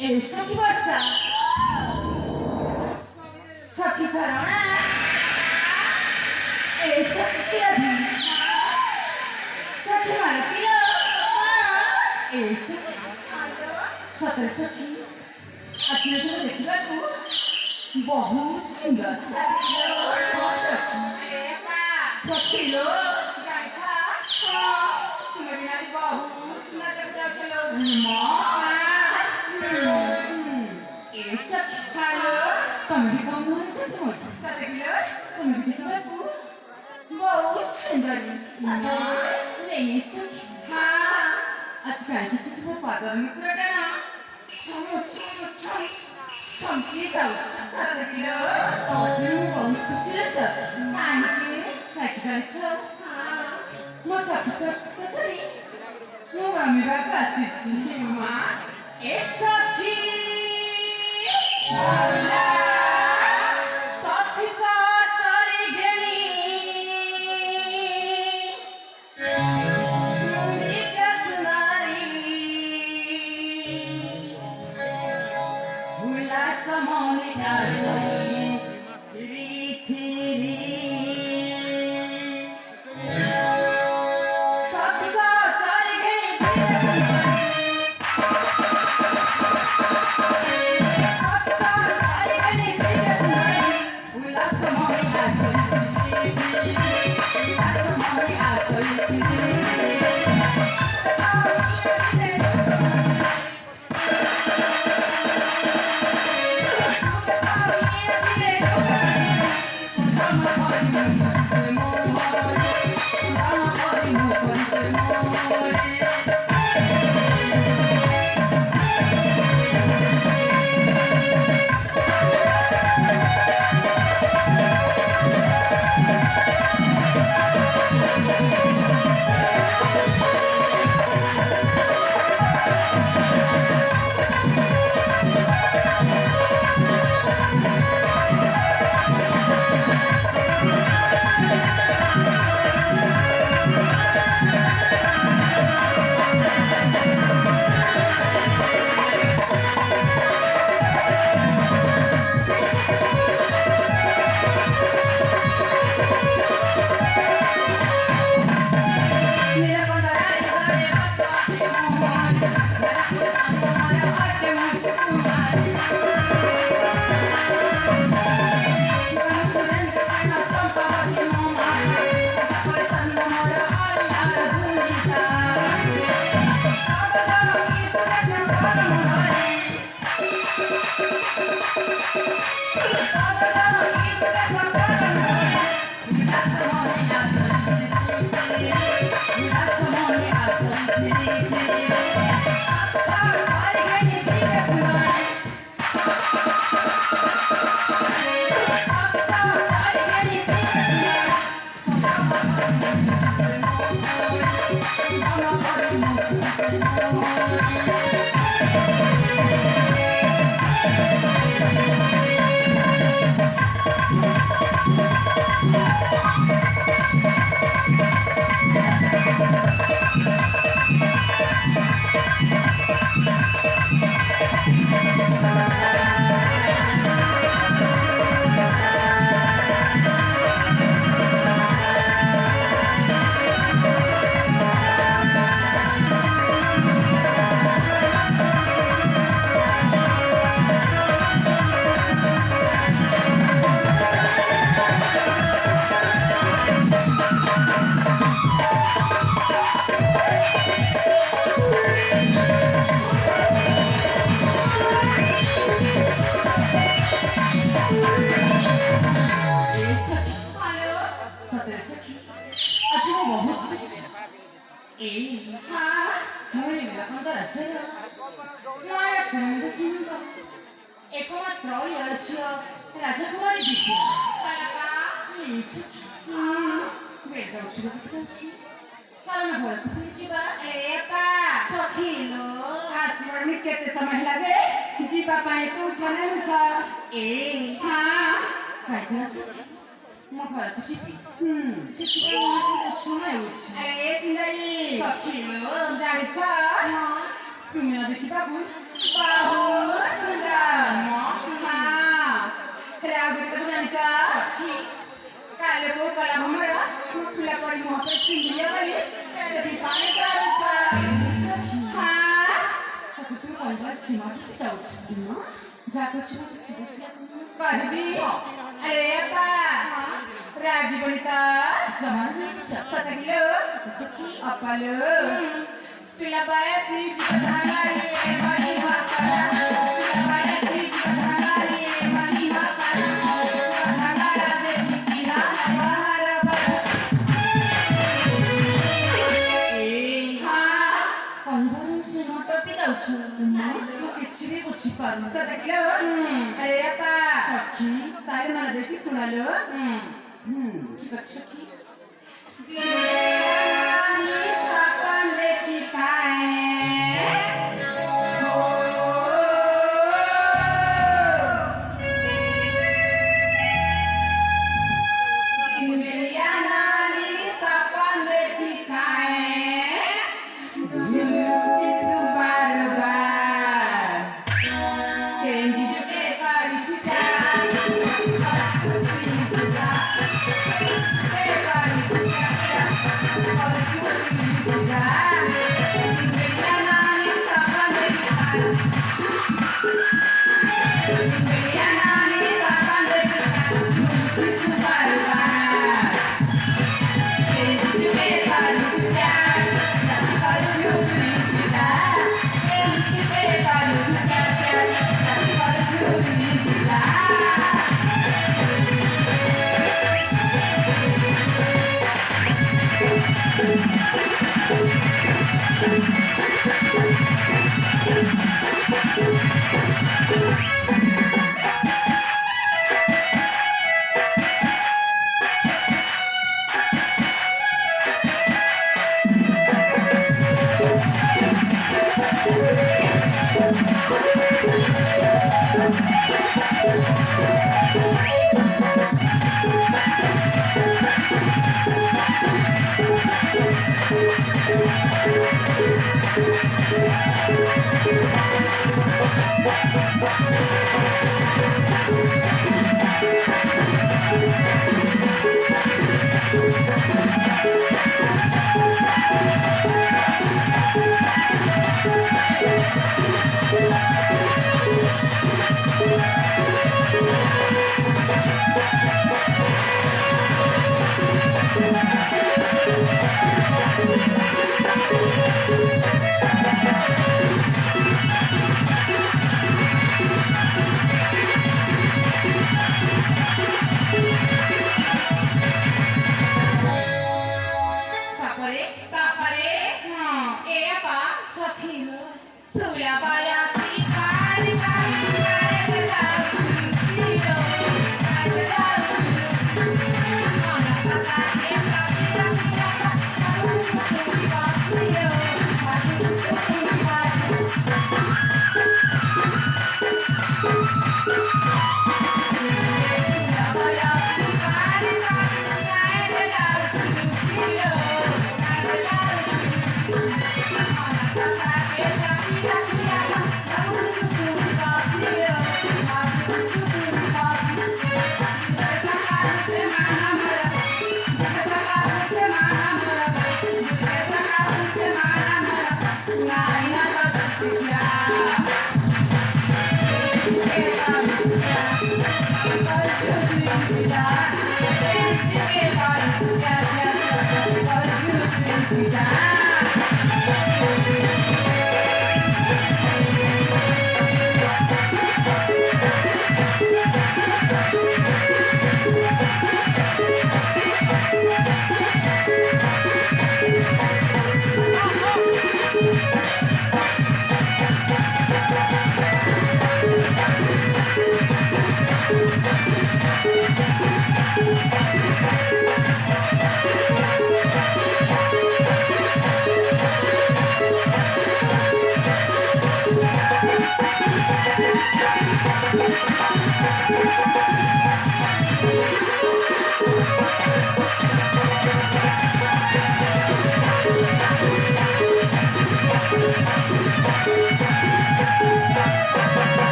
El Saki Barça, Saki Sarana, El Saki Siradhi, Saki Maratila, El Saki, Satar Saki, Atina tu देखिବାକୁ बहुत सुंदर सखी लो तमें भी कम नहीं सकते हो तमें भी देखिବାକୁ बहुत सुंदर नहीं सखी हाँ आजकल किसी के साथ बात नहीं करना ना समझी जाओ सारे किलो आज बहुत खुशी रहता काहे जायचं मग सखी कसरी मग आम्ही काशीची मा ए सखी सखीचा चारी गेली मुंडी कसणारी उल्हासमोनी कासरी रीतिरी सखीचा चारी गेली Sakilo, dari mana? Kau ni ada kita pun. बहुत सुंदर हाँ रावण का जानिका काले को कला हमारा फुला पर मुंह पे चिंदिया वाली कभी पानी का हाँ सकुतु कंबल सीमा की जाऊँ ना जाकर चुप सिगसिया परवी अरे apa Ragi bonita jangan satu kilo seki apa lo Sila bayar sih kita tangan ni bagi makan Sila bayar sih kita tangan ni bagi makan Kita tangan ada di kira bahar bahar हाँ कंबल से मोटा पिला उच्चारण वो किसी को छिपा नहीं सता किलो अरे apa सखी तारे mana देखी सुना लो cepat seki Biarani sapan deki kae Biarani sapan deki kae Isu barbar Kendi juke kali cita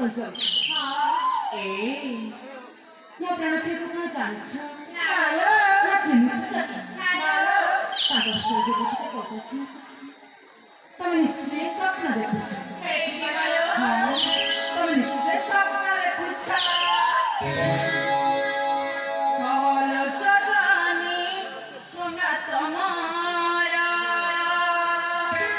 চঞ্চল এই ମୋ ପ୍ରାଣ ପ୍ରିୟକୁ କଣ ଜାଣିଛ ନା ଚିହ୍ନିଛ ତାଙ୍କ ବିଷୟରେ ଯେ କଥା କହୁଛି ତମେ ନିଶ୍ଚୟ ସ୍ୱପ୍ନ ଦେଖୁଛ